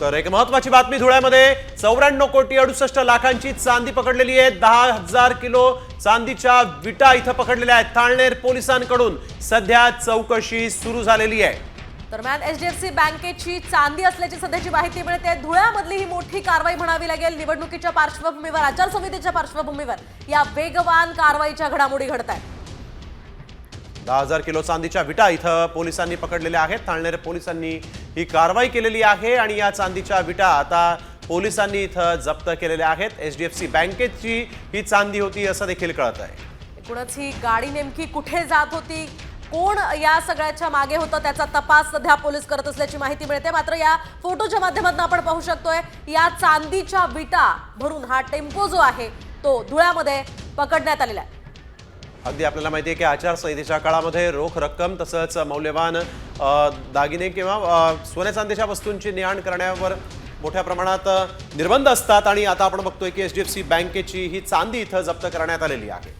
तर एक महत्त्वाची बातमी धुळ्यामध्ये 94 कोटी 68 लाखांची चांदी पकडलेली आहे। 10,000 किलो चांदीच्या विटा इथं पकडलेल्या आहेत। थाळनेर पोलिसांकडून सध्या चौकशी सुरू झालेली आहे। दरम्यान एचडीएफसी बँकेची चांदी असल्याची सध्याची माहिती मिळते। धुळ्यामधली ही मोठी कारवाई म्हणावी लागेल। निवडणुकीच्या पार्श्वभूमीवर, आचारसंहितेच्या पार्श्वभूमीवर या वेगवान कारवाईच्या घडामोडी घडत आहेत। 10,000 किलो चांदीच्या विटा इथं पोलिसांनी पकडलेल्या आहेत। थाळनेर पोलिसांनी ही कारवाई केलेली आहे आणि या चांदीच्या विटा आता पोलिसांनी इथं जप्त केलेल्या आहेत। एचडीएफसी बँकेची ही चांदी होती असं देखील कळत आहे। एकूणच ही गाडी नेमकी कुठे जात होती, कोण या सगळ्याच्या मागे होतं, त्याचा तपास सध्या पोलीस करत असल्याची माहिती मिळते। मात्र या फोटोच्या माध्यमातून आपण पाहू शकतोय या चांदीच्या विटा भरून हा टेम्पो जो आहे तो धुळ्यामध्ये पकडण्यात आलेला आहे। अगदी आपल्याला माहिती आहे की आचारसंहितेच्या काळामध्ये रोख रक्कम तसंच मौल्यवान दागिने किंवा सोन्या चांदीच्या वस्तूंची ने-आण करण्यावर मोठ्या प्रमाणात निर्बंध असतात आणि आता आपण बघतोय की एचडीएफसी बँकेची ही चांदी इथं जप्त करण्यात आलेली आहे।